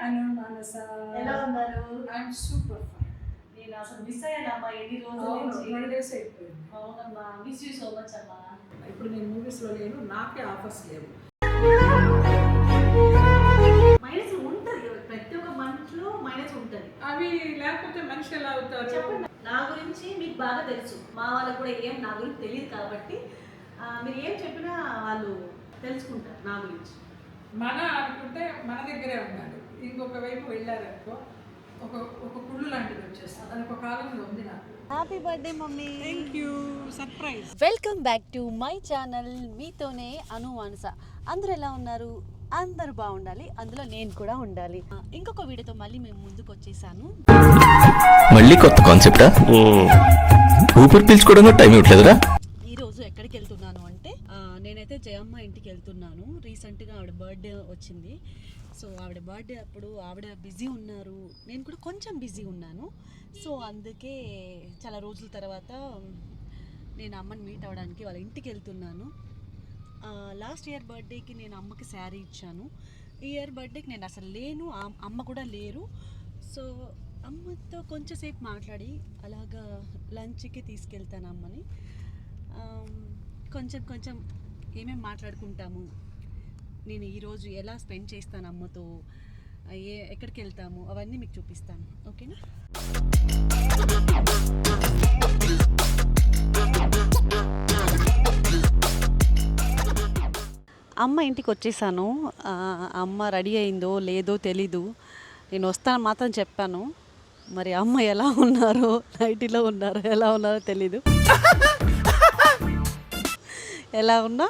అను మానస ఎలా ఉన్నారు? I'm super fine. నేను అసలు మిస్ అయ్యానమ్మా ఎన్ని రోజుల నుంచి. 2 days అయిపోయింది. అవునమ్మా, మిస్ యూ సో మచ్ అమ్మా. ఇప్పుడు నేను మూవీస్లో లేను, నాకే ఆఫర్స్ లేవు. మైనస్ ఉంటుంది, ప్రతి ఒక్క మంత్లో మైనస్ ఉంటుంది. అవి లేకపోతే మనిషి ఎలా అవుతారు? చెప్పండి, నా గురించి మీకు బాగా తెలుసు, మా వాళ్ళకు కూడా ఏం నా గురించి తెలియదు కాబట్టి మీరు ఏం చెప్పినా వాళ్ళు తెలుసుకుంటారు నా గురించి. మన అనుకుంటే మన దగ్గరే ఉండాలి. ఇంకొక వైపు వెళ్ళారనుకో ఒక ఒక కుళ్ళు లాంటిది వచ్చేస్తుంది. అది ఒక కాలంలో ఉంది నాకు. Happy birthday mummy. Thank you. Surprise. Welcome back to my channel, మీతోనే అను మానస. అందరూ ఎలా ఉన్నారు? అందరూ బాగుండాలి, అందులో నేను కూడా ఉండాలి. ఇంకొక వీడియోతో మళ్ళీ మేము ముందుకు వచ్చేసాను. మళ్ళీ కొత్త కాన్సెప్టా? ఊపిరి పీల్చుకోవడానికి టైం ఇవ్వట్లేదురా. ఈరోజు ఎక్కడికి వెళ్తున్నాను అంటే నేనైతే జయమ్మ ఇంటికి వెళ్తున్నాను. రీసెంట్గా ఆవిడ బర్త్డే వచ్చింది. సో ఆవిడ బర్త్డే అప్పుడు ఆవిడ బిజీ ఉన్నారు, నేను కూడా కొంచెం బిజీ ఉన్నాను. సో అందుకే చాలా రోజుల తర్వాత నేను అమ్మని మీట్ అవ్వడానికి వాళ్ళ ఇంటికి వెళ్తున్నాను. లాస్ట్ ఇయర్ బర్త్డేకి నేను అమ్మకి శారీ ఇచ్చాను. ఈ ఇయర్ బర్త్డేకి నేను అసలు లేను, అమ్మ కూడా లేరు. సో అమ్మతో కొంచెంసేపు మాట్లాడి అలాగా లంచ్కి తీసుకెళ్తాను అమ్మని. కొంచెం ఏమేమి మాట్లాడుకుంటాము, నేను ఈరోజు ఎలా స్పెండ్ చేస్తాను అమ్మతో, ఎక్కడికి వెళ్తాము అవన్నీ మీకు చూపిస్తాను. ఓకేనా? అమ్మ ఇంటికి వచ్చేసాను. అమ్మ రెడీ అయిందో లేదో తెలీదు. నేను వస్తాను మాత్రం చెప్పాను. మరి అమ్మ ఎలా ఉన్నారో, నైటీలో ఉన్నారో ఎలా ఉన్నారో తెలీదు. ఎలా ఉన్నా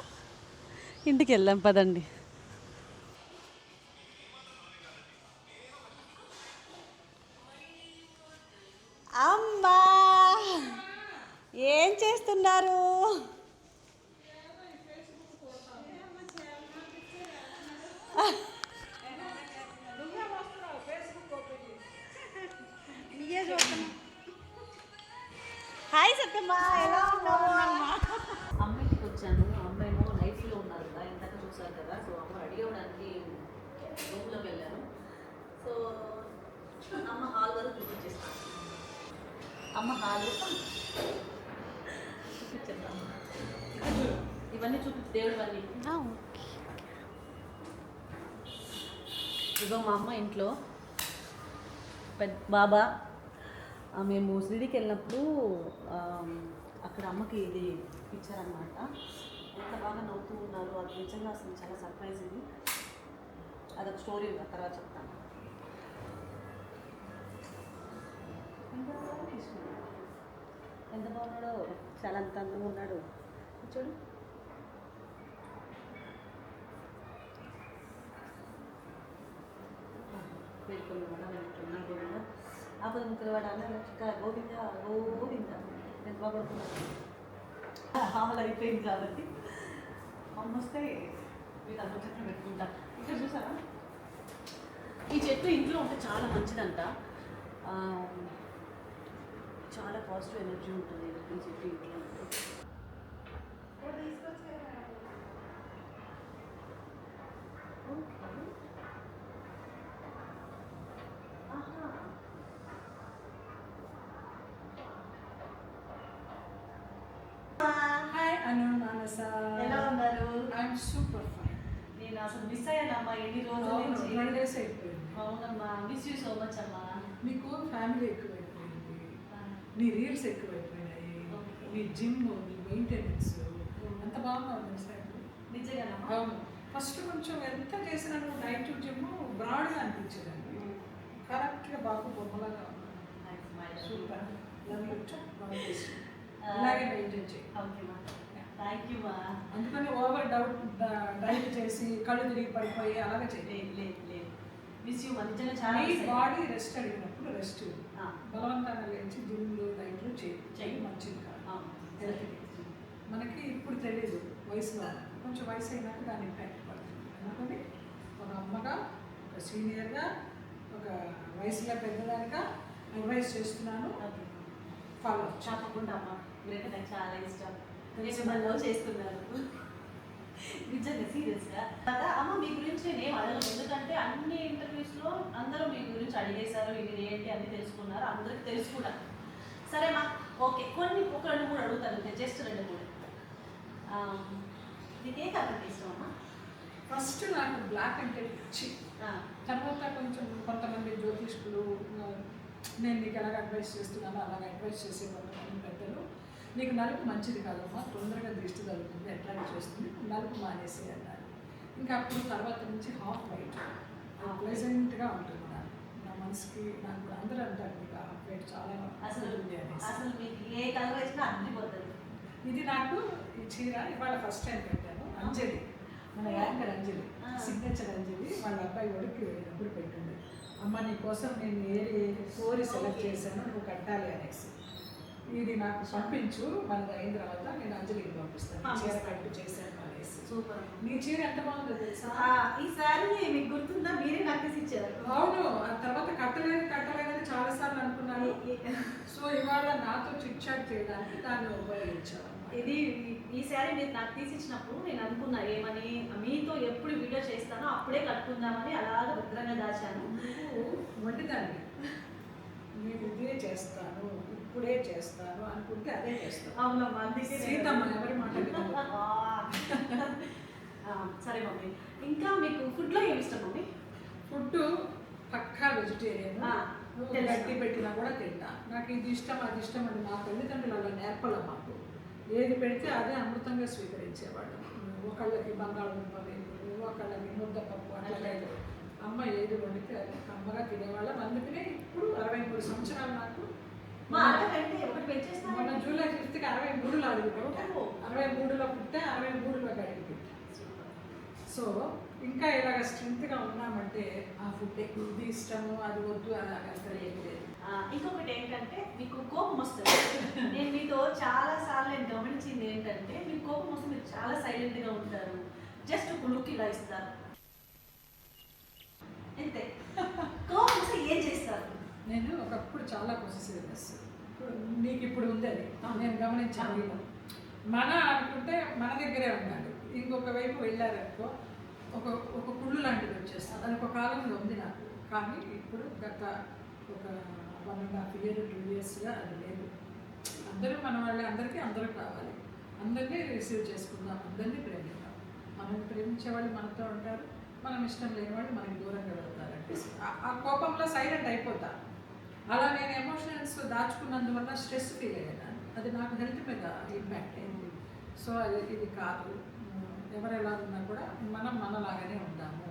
ఇంటికి వెళ్దాం పదండి. అమ్మా ఏం చేస్తున్నారు? హాయ్ సత్యమ్మ, ఎలా ఉన్నావు? అమ్మ ఇంటికి వచ్చాను. అమ్మ ఏమో నైట్లో ఉన్నారు కదా, ఇందాక చూసారు కదా. సో అమ్మ రెడీ అవ్వడానికి రూమ్లోకి వెళ్ళాను. సో అమ్మ హాల్ వరకు చూపించేస్తాను. అమ్మ హాల్ చూపించేద్దాం. ఇవన్నీ చూపించి దేవుడివన్నీ. ఇగో మా అమ్మ ఇంట్లో బాబా. మేము షిరిడీకి వెళ్ళినప్పుడు అక్కడ అమ్మకి ఇది ఇచ్చారనమాట. ఎంత బాగా నవ్వుతూ ఉన్నారు, అది నిజంగా అసలు చాలా సర్ప్రైజింగ్. అదొక స్టోరీ తర్వాత చెప్తాను. ఎంత బాగున్నాడో, చాలా అంత అందంగా ఉన్నాడు. చూడు, వెళ్ళిపోయినా కూడా ఆపద ముక్కలవాడు అన్న లక్ష గోవింద గోవింద ఎంత బాగుపడుతున్నాను. హాల్ అయిపోయింది కాబట్టి అమ్మ వస్తే మీరు అమ్మ చెట్లు పెట్టుకుంటా. ఇక్కడ చూసారా, ఈ చెట్టు ఇంట్లో ఉంటే చాలా మంచిదంట. చాలా పాజిటివ్ ఎనర్జీ ఉంటుంది ఈ చెట్టు ఇంట్లో ఉంటే. హాయ్ అను మానస. ఎలా ఉన్నారు? I'm super fine. నేను అసలు మిస్ అయ్యానమ్మా ఎన్ని రోజుల నుంచి. 2 days అయిపోయింది. అవునమ్మా, మిస్ యూ సో మచ్ అమ్మా. నీకు ఫ్యామిలీ ఎక్కువైపోయింది, నీ రీల్స్ ఎక్కువైపోయినాయి, నీ జిమ్, నీ మెయింటెనెన్స్ అంత బాగున్నావు తెలుసా? నిజంగానమ్మా? అవును. ఫస్ట్ కొంచెం ఎంత చేసినా నువ్వు డైట్ జిమ్ బ్రాడ్గా అనిపించేదాన్ని. కరెక్ట్గా బాబు బొమ్మలాగా సూపర్. ఇలాగే మెయింటైన్ చేయి. థ్యాంక్ యూ మా. అందుకని ఓవర్ డైట్ చేసి కళ్ళు తిరిగి పడిపోయి అలాగే చేయి. లేదు మిస్ యూ మా. నిజంగా చాలా బాడీ రెస్ట్ అడిగినప్పుడు రెస్ట్. బలవంతంగా లేచి జిమ్లు డైట్లు చేయి మంచిది కాదు హెల్త్కి. మనకి ఇప్పుడు తెలియదు, వయసులో కొంచెం వయసు అయినాక దాని ఇంపాక్ట్ పడుతుంది. అందుకని ఒక అమ్మగా, ఒక సీనియర్గా, ఒక వయసులో పెద్దదానిగా అడ్వైస్ చేస్తున్నాను. ఫాలో తప్పకుండా అమ్మ. మీరైతే నాకు చాలా ఇష్టం. నేను లవ్ చేస్తున్నాను నిజంగా సీరియస్గా. అమ్మ మీ గురించి నేను అడగను, ఎందుకంటే అన్ని ఇంటర్వ్యూస్లో స్టడీ చేశారు, ఇది ఏంటి అన్నీ తెలుసుకున్నారు, అందరికి తెలుసు కూడా. సరేమ్మా, ఓకే, ఒక 2-3 అడుగుతాను, జస్ట్ 2-3. నీకు ఏ కలర్ ఇష్టం అమ్మా? ఫస్ట్ నాకు బ్లాక్ అంటే పిచ్చి. తర్వాత కొంచెం కొంతమంది జ్యోతిష్కులు నేను నీకు ఎలాగ అడ్వైస్ చేస్తున్నానో అలాగ అడ్వైస్ చేసే కొంతమంది పెద్దలు, నీకు నలుపు మంచిది కాదమ్మా, తొందరగా దృష్టి తగ్గుతుంది, అట్రాక్ట్ చేస్తుంది, నలుపు మానేసి అన్నారు. ఇంకా అప్పుడు తర్వాత నుంచి హాఫ్ వైట్ ప్లెజెంట్గా ఉంటుంది నా మనసుకి. నాకు కూడా అందరూ అంటారు మీకు హాఫ్ వైట్ చాలా అసలు అనేసి. అసలు మీకు ఏ కలర్ వేసినా అడ్డిపోతుంది. ఇది నాకు ఈ చీర ఇవాళ ఫస్ట్ టైం పెట్టాను. అంజలి, మన యాంకర్ అంజలి, సిగ్నేచర్ అంజలి వాళ్ళ అబ్బాయి ఒడికి ఎప్పుడు పెట్టింది, అమ్మ నీ కోసం నేను ఏ కోరి సెలెక్ట్ చేశాను నువ్వు కట్టాలి అనేసి. ఇది నాకు పంపించు, మనది అయిన తర్వాత నేను అంజలికి పంపిస్తాను, చీర కట్టు చేశాను అనేసి. సూపర్. నీ చీర ఎంత బాగుందో తెలుసా? ఈ సారీ మీకు గుర్తుందా? మీరే నాకు తీసి ఇచ్చారు. అవును, ఆ తర్వాత కట్టలేదని చాలాసార్లు అనుకున్నాను. సో ఇవాళ నాతో చిట్ చాట్ చేయడానికి దాన్ని ఉపయోగించాను. ఇది ఈ శారీ మీరు నాకు తీసిచ్చినప్పుడు నేను అనుకున్నా ఏమని, మీతో ఎప్పుడు వీడియో చేస్తానో అప్పుడే కట్టుకుందామని అలాగ భద్రంగా దాచాను. వండిదాన్ని నేను ఇదే చేస్తాను, ఇప్పుడే చేస్తాను అనుకుంటే అదే చేస్తాను. అవునమ్మా, అందుకే సీతమ్మ ఎవరి మాట వినదు. సరే మమ్మీ, ఇంకా మీకు ఫుడ్లో ఏమి ఇష్టం మమ్మీ? ఫుడ్ పక్కా వెజిటేరియన్, గట్టి పెట్టినా కూడా తింటా. నాకు ఇది ఇష్టం అది ఇష్టం అని మా తల్లిదండ్రులు అలా నేర్పలే. మాకు ఏది పెడితే అదే అమృతంగా స్వీకరించేవాళ్ళు. ఒకళ్ళకి బంగాళదుంప వేపుడు, ఒకళ్ళకి ముద్దపప్పు, అట్లా అమ్మ ఏది వండితే అది అమ్మగా తినేవాళ్ళం. అందుకనే ఇప్పుడు 63 సంవత్సరాలు నాకు. మొన్న జూలై 5th 63లో అడుగుపెట్టాను. 63లో పుట్టా, 63లో అడిగి పెట్టా. సో ఇంకా ఇలాగ స్ట్రెంత్గా ఉన్నామంటే ఆ ఫుడ్ ఇది ఇష్టము అది వద్దు అలాగ ఏమి లేదు. ఇంకొకటి ఏంటంటే మీకు కోపం వస్తుంది. నేను మీతో చాలా సార్లు నేను గమనించింది ఏంటంటే మీకు కోపం వస్తే మీరు చాలా సైలెంట్గా ఉంటారు, జస్ట్ ఒక లుక్ ఇలా ఇస్తారు అంతే. కోపం వస్తే ఏం చేస్తారు? నేను ఒకప్పుడు చాలా పొసెసివ్నెస్, నీకు ఇప్పుడు ఉంది అది నేను గమనించాను. మన అనుకుంటే మన దగ్గరే ఉండాలి, ఇంకొక వైపు వెళ్ళారనుకో ఒక కుళ్ళు లాంటిది వచ్చేస్తుంది. అది ఒక కాలంలో ఉంది నాకు, కానీ ఇప్పుడు గత ఒక 1.5 years 2 yearsగా అది లేదు. అందరూ మన వాళ్ళే, అందరూ కావాలి, అందరినీ రిసీవ్ చేసుకుందాం, అందరినీ ప్రేమిద్దాం. మనం ప్రేమించే వాళ్ళు మనతో ఉంటారు, మనం ఇష్టం లేని వాళ్ళు మనకి దూరంగా వెళ్తారంటే ఆ కోపంలో సైలెంట్ అయిపోతా. అలా నేను ఎమోషనల్స్ దాచుకున్నందువల్ల స్ట్రెస్ ఫీల్ అయ్యాను. అది నాకు హెల్త్ మీద ఇంపాక్ట్ అయింది. సో ఇది కాదు, ఎవరు ఎలా ఉన్నా కూడా మనం మనలాగానే ఉందాము,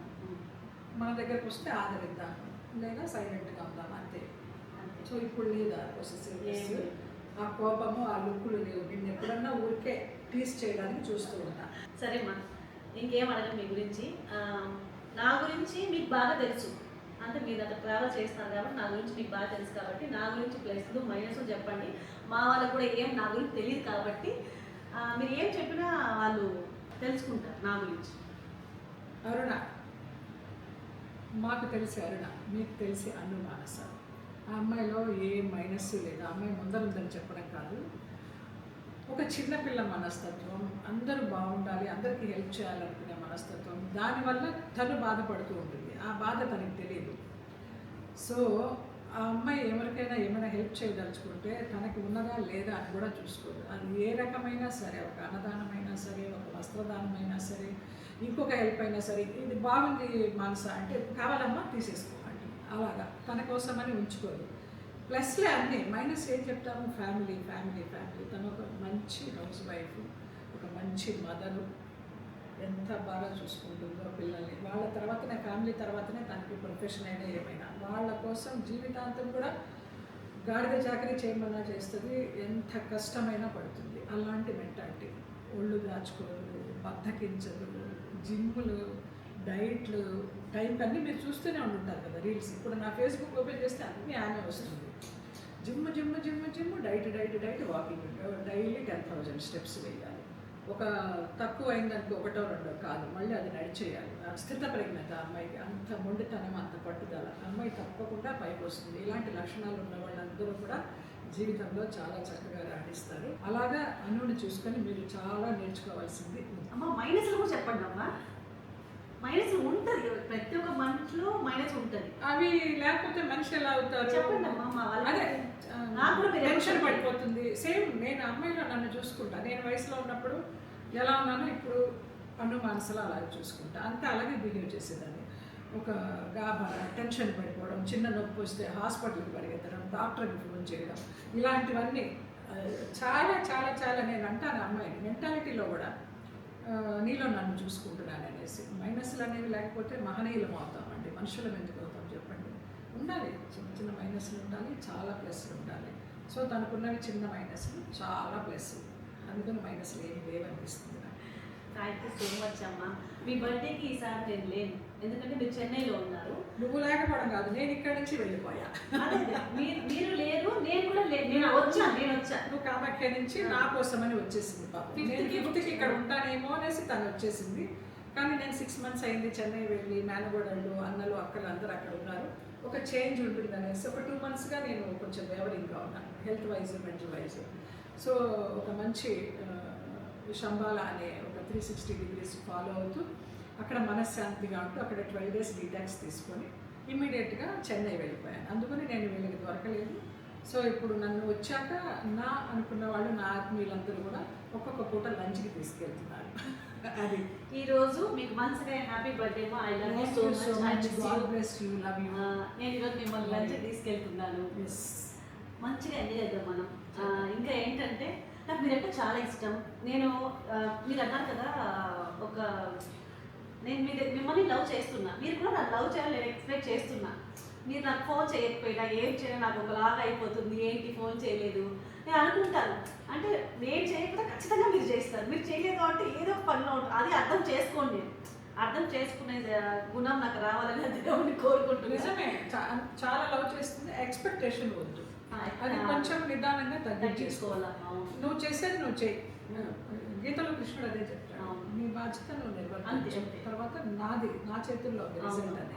మన దగ్గరకు వస్తే ఆదరిద్దాము, లేదా సైలెంట్గా ఉందాము అంతే. సో ఇప్పుడు లేదా పొసెసివ్నెస్, ఆ కోపము ఆ లుక్కులు లేవు. నేను ఎప్పుడన్నా ఊరికే టీస్ చేయడానికి చూస్తూ ఉంటా. సరేమ్మా, ఇంకేం అడగను మీ గురించి. నా గురించి మీకు బాగా తెలుసు, అంటే మీరు అక్కడ ట్రావెల్ చేస్తున్నారు కాబట్టి నా గురించి మీకు బాగా తెలుసు కాబట్టి నా గురించి ప్లస్లు మైనస్లు చెప్పండి. మా వాళ్ళకు కూడా ఏం నా గురించి తెలియదు కాబట్టి మీరు ఏం చెప్పినా వాళ్ళు తెలుసుకుంటారు నా గురించి. అరుణ, మాకు తెలిసి అరుణ, మీకు తెలిసి అను మానస. ఆ అమ్మాయిలో ఏ మైనస్ లేదు. ఆ అమ్మాయి ముందరుందని చెప్పడం కాదు, ఒక చిన్నపిల్ల మనస్తత్వం, అందరూ బాగుండాలి, అందరికీ హెల్ప్ చేయాలనుకునే మనస్తత్వం. దానివల్ల తను బాధపడుతూ ఉంటుంది, ఆ బాధ తనకి తెలియదు. సో ఆ అమ్మాయి ఎవరికైనా ఏమైనా హెల్ప్ చేయదలుచుకుంటే తనకి ఉన్నదా లేదా అని కూడా చూసుకోదు. అది ఏ రకమైనా సరే, ఒక అన్నదానమైనా సరే, ఒక వస్త్రదానమైనా సరే, ఇంకొక హెల్ప్ అయినా సరే, ఇది బాగుంది మనస అంటే కావాలమ్మా తీసేసుకోమండి, అలాగా తన కోసమని ఉంచుకోదు. ప్లస్లే అన్నీ, మైనస్ ఏం చెప్తాము? ఫ్యామిలీ. తను ఒక మంచి హౌస్ వైఫ్, ఒక మంచి మదరు, ఎంత బాగా చూసుకుంటుందో పిల్లల్ని. వాళ్ళ తర్వాతనే, ఫ్యామిలీ తర్వాతనే తనకి ప్రొఫెషన్ అయినా ఏమైనా. వాళ్ళ కోసం జీవితాంతం కూడా గాడిద చాకరీ చేయమన్నా చేస్తుంది, ఎంత కష్టమైనా పడుతుంది. అలాంటి మెంటాలిటీ. ఒళ్ళు దాచుకోదు, బద్దకించదు, జిమ్ములు, డైట్లు, టైంకి అన్నీ మీరు చూస్తూనే ఉంటుంటారు కదా రీల్స్. ఇప్పుడు నా ఫేస్బుక్ ఓపెన్ చేస్తే అన్నీ ఆమె వస్తుంది. Gym, diet, walking, daily 10,000 steps వేయాలి. ఒక తక్కువ అయిందనుకో, 1 or 2 కాదు, మళ్ళీ అది నడిచేయాలి. స్థిత ప్రజ్ఞత అమ్మాయికి, అంత మొండితనం, అంత పట్టుదల. అమ్మాయి తప్పకుండా పైకి వస్తుంది. ఇలాంటి లక్షణాలు ఉన్న వాళ్ళందరూ కూడా జీవితంలో చాలా చక్కగా రాణిస్తారు. అలాగా అనుని చూసుకొని మీరు చాలా నేర్చుకోవాల్సింది. అమ్మ మైనస్లు కూడా చెప్పండి అమ్మా. మైనస్ ఉంటుంది, ప్రతి ఒక్క మనిషిలో మైనస్ ఉంటుంది. అవి లేకపోతే మనిషి ఎలా అవుతారు? చెప్పండి అమ్మా, మా వాళ్ళకి. అదే నాకు కూడా మీరు టెన్షన్ చెప్పండి. పడిపోతుంది. సేమ్ నేను అమ్మాయిగా నన్ను చూసుకుంటా. నేను వయసులో ఉన్నప్పుడు ఎలా ఉన్నానో ఇప్పుడు మానసలో అలాగే చూసుకుంటా. అంతా అలాగే బిహేవ్ చేసేదాన్ని. ఒక గాబరా, టెన్షన్ పడిపోవడం, చిన్న నొప్పి వస్తే హాస్పిటల్కి పరిగెత్తడం, డాక్టర్కి ఫోన్ చేయడం, ఇలాంటివన్నీ చాలా చాలా చాలా నేను అంటాను అమ్మాయిని మెంటాలిటీలో కూడా నీలో నన్ను చూసుకుంటున్నాను అనేసి. మైనస్లు అనేవి లేకపోతే మహనీయులం అవుతామండి. మనుషులం ఎందుకు అవుతాం చెప్పండి? ఉండాలి, చిన్న చిన్న మైనస్లు ఉండాలి, చాలా ప్లస్లు ఉండాలి. సో తనకున్నవి చిన్న మైనస్లు, చాలా ప్లస్. అందుకని మైనస్లు ఏమి లేవనిపిస్తుంది నాకు. థ్యాంక్ యూ సో మచ్ అమ్మా. మీ బర్త్డేకి ఈసారి నేను లేను, ఎందుకంటే మీరు చెన్నైలో ఉన్నారు. నువ్వు లేకపోవడం కాదు, నేను ఇక్కడి నుంచి వెళ్ళిపోయా. అదే మీరు లేరు, నేను కూడా లేను. నేను వచ్చా. నువ్వు కామాఖ్య నుంచి నా కోసమని వచ్చేసింది పాపం. నేను ఫిఫ్త్కి ఇక్కడ ఉంటానేమో అనేసి తను వచ్చేసింది. కానీ నేను 6 months అయింది చెన్నై వెళ్ళి. మేనగోడళ్ళు, అన్నలు, అక్కలు అందరూ అక్కడ ఉన్నారు. ఒక చేంజ్ ఉంటుంది అనేసి ఒక 2 monthsగా నేను కొంచెం వేవరింగ్గా ఉన్నాను, health wise, mental wise. So ఒక మంచి శంబాల అనే ఒక 360 degrees ఫాలో అవుతూ అక్కడ మనశ్శాంతిగా ఉంటూ అక్కడ 12 days డీటాక్స్ తీసుకొని ఇమ్మీడియట్గా చెన్నై వెళ్ళిపోయాను. అందుకని నేను వీళ్ళకి దొరకలేదు. సో ఇప్పుడు నన్ను వచ్చాక నా అనుకున్న వాళ్ళు, నా ఆత్మీయులందరూ కూడా ఒక్కొక్క పూట లంచ్కి తీసుకెళ్తున్నారు. అది ఈరోజు మీకు మంచిగా happy birthday. I love you so much. God bless you, love you. నేను ఈరోజు మిమ్మల్ని లంచ్ తీసుకెళ్తున్నాను. ఎస్, మంచిగా ఎంజాయ్ చేద్దాం మనం. ఇంకా ఏంటంటే నాకు మీరంటే చాలా ఇష్టం. నేను మీరు అన్నారు కదా, ఒక నేను మిమ్మల్ని లవ్ చేస్తున్నా, మీరు కూడా నాకు లవ్ చేయాలని నేను ఎక్స్పెక్ట్ చేస్తున్నా. మీరు నాకు ఫోన్ చేయకపోయినా ఏం చేయలేదు, నాకు ఒకలాగా అయిపోతుంది, ఏంటి ఫోన్ చేయలేదు నేను అనుకుంటాను. అంటే నేను చేయకపోతే ఖచ్చితంగా మీరు చేస్తారు. మీరు చేయలేదు అంటే ఏదో ఒక పనిలో ఉంటుంది. అది అర్థం చేసుకోండి. అర్థం చేసుకునే గుణం నాకు రావాలని దేవుడిని కోరుకుంటున్నాను. నిజమే, చాలా లవ్ చేస్తుంది. ఎక్స్పెక్టేషన్ వద్దు, అది కొంచెం నిదానంగా తగ్గించేసుకోవాలి. నువ్వు చేసేది నువ్వు చేయి. గీతలో కృష్ణుడు అదే చెప్తాడు, నీ బాధ్యత నువ్వు నిర్వర్తించు, తర్వాత నాది నా చేతుల్లో రిజల్ట్ అనేది.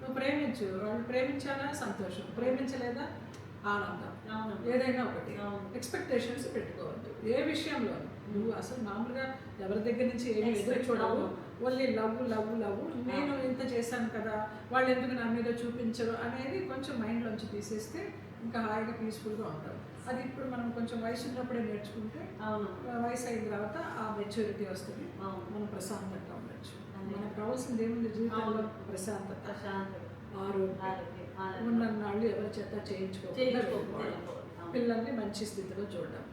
నువ్వు ప్రేమించు, వాళ్ళు ప్రేమించాలా సంతోషం, ప్రేమించలేదా ఆనందం. ఏదైనా ఒకటి. ఎక్స్పెక్టేషన్స్ పెట్టుకోవద్దు ఏ విషయంలో. నువ్వు అసలు మామూలుగా ఎవరి దగ్గర నుంచి ఏమి ఎదురు చూడవు. Only love love love. నేను ఇంత చేశాను కదా, వాళ్ళు ఎందుకు నా మీద చూపించరు అనేది కొంచెం మైండ్లోంచి తీసేస్తే ఇంకా హాయిగా పీస్ఫుల్గా ఉంటాం. అది ఇప్పుడు మనం కొంచెం వయసు ఉన్నప్పుడే నేర్చుకుంటే వయసు అయిన తర్వాత ఆ మెచ్యూరిటీ వస్తుంది, మనం ప్రశాంతంగా ఉండొచ్చు. మనకు కావాల్సింది ఏముంది జీవితంలో? ప్రశాంతత, ఆరోగ్యం. ఉన్న నాళ్ళు ఎవరి చేత చేయించుకోవాలి. పిల్లల్ని మంచి స్థితిలో చూడడం,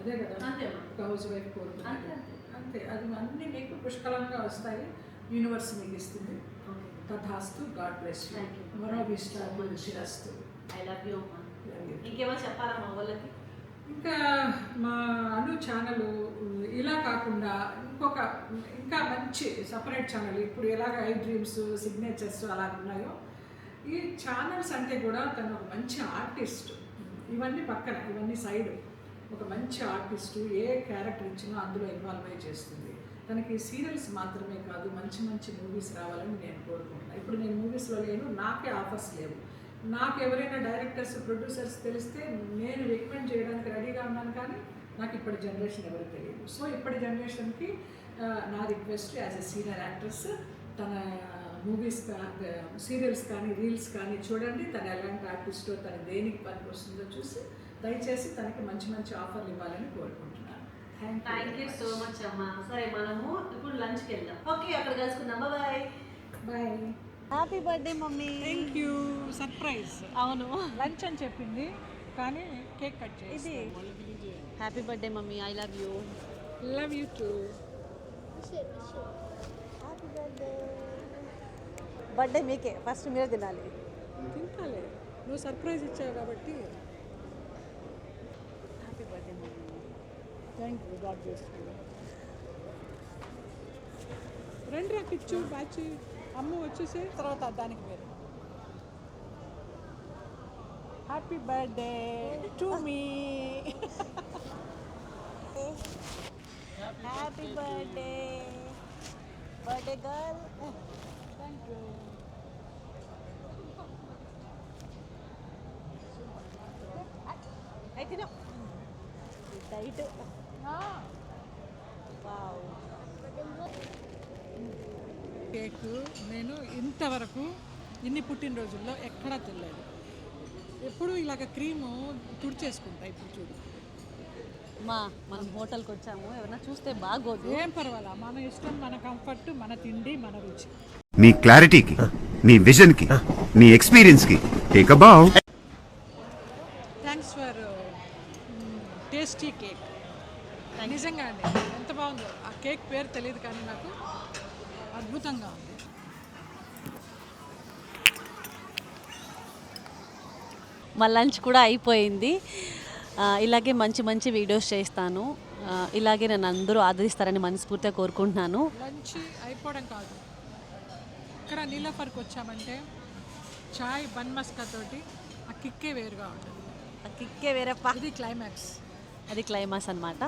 అదే కదా ఒక హౌస్ వైఫ్ కోరుకుంటుంది. అంతే, అది అన్నీ మీకు పుష్కలంగా వస్తాయి. యూనివర్స్ మీకు ఇస్తుంది. తథాస్తు. God bless you. మనోభిష్టాస్తు. I love you. ఇంకేమో చెప్పాలా మా వాళ్ళకి? ఇంకా మా అను ఛానల్ ఇలా కాకుండా ఇంకా మంచి సపరేట్ ఛానల్, ఇప్పుడు ఎలాగ ఐ డ్రీమ్స్, సిగ్నేచర్స్ అలా ఉన్నాయో, ఈ ఛానల్స్ అంటే కూడా తను ఒక మంచి ఆర్టిస్ట్. ఇవన్నీ పక్కన, ఇవన్నీ సైడ్. ఒక మంచి ఆర్టిస్టు ఏ క్యారెక్టర్ ఇచ్చినా అందులో ఇన్వాల్వ్ అయి చేస్తుంది. తనకి సీరియల్స్ మాత్రమే కాదు, మంచి మంచి మూవీస్ రావాలని నేను కోరుకుంటున్నాను. ఇప్పుడు నేను మూవీస్లో లేను, నాకే ఆఫర్స్ లేవు. నాకు ఎవరైనా డైరెక్టర్స్, ప్రొడ్యూసర్స్ తెలిస్తే నేను రికమెండ్ చేయడానికి రెడీగా ఉన్నాను, కానీ నాకు ఇప్పటి జనరేషన్ ఎవరు తెలియదు. సో ఇప్పటి జనరేషన్కి నా request, as a senior actress, తన మూవీస్ సీరియల్స్ కానీ రీల్స్ కానీ చూడండి. తను ఎలాంటి ఆర్టిస్టో, తను దేనికి పనికి వస్తుందో చూసి దయచేసి తనకి మంచి మంచి ఆఫర్లు ఇవ్వాలని కోరుకుంటున్నాను. థ్యాంక్ యూ సో మచ్ అమ్మా. సరే, మనము ఇప్పుడు లంచ్కి వెళ్దాం. ఓకే, అక్కడ కలుసుకుందాం. Bye bye. Happy birthday mummy. Thank you. Surprise. అవును, లంచ్ అని చెప్పింది కానీ కేక్ కట్ చేసి. Happy birthday mummy. I love you. Love you too. Birthday మీకే, ఫస్ట్ మీరే తినాలి. తింటాలే, నువ్వు సర్ప్రైజ్ ఇచ్చావు కాబట్టి. Happy birthday mummy. Thank you. God bless you. రండి రా కిచ్చు, బాచి. అమ్మ వచ్చేసే తర్వాత దానికి వేరు. Happy birthday to me. Happy birthday birthday girl. Thank you. అయితే డైట్. వావ్. కేక్ నేను ఇంతవరకు ఇన్ని పుట్టినరోజుల్లో ఎక్కడా తినలేదు. ఎప్పుడు ఇలాగ క్రీము తుడిచేసుకుంటా. ఇప్పుడు చూడు మనం హోటల్కి వచ్చాము, ఎవరైనా చూస్తే బాగోదు. ఏం పర్వాలా, మన ఇష్టం, మన కంఫర్ట్, మన తిండి, మన రుచి. మీ క్లారిటీకి, మీ విజన్కి, మీ ఎక్స్పీరియన్స్కి take a bow. Thanks for tasty cake. నిజంగా అండి ఎంత బాగుందో. ఆ కేక్ పేరు తెలియదు కానీ నాకు అద్భుతంగా ఉంది. మా లంచ్ కూడా అయిపోయింది. ఇలాగే మంచి మంచి వీడియోస్ చేస్తాను. ఇలాగే నన్ను అందరూ ఆదరిస్తారని మనస్ఫూర్తిగా కోరుకుంటున్నాను. లంచ్ అయిపోవడం కాదు, ఇక్కడ నీలఫర్కి వచ్చామంటే చాయ్ బన్ మస్కా తోటి ఆ కిక్కే వేరుగా ఉంటుంది. ఆ కిక్కే వేరేప్ప. ఇది క్లైమాక్స్. అది క్లైమాక్స్ అనమాట.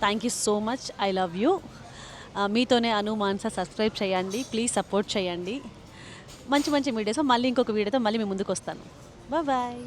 Thank you so much. I love you. మీతోనే అను మాన్సా. సబ్స్క్రైబ్ చేయండి ప్లీజ్, సపోర్ట్ చేయండి. మంచి మంచి వీడియోస్ మళ్ళీ ఇంకొక వీడియోతో మళ్ళీ మీ ముందుకు వస్తాను. బాయ్.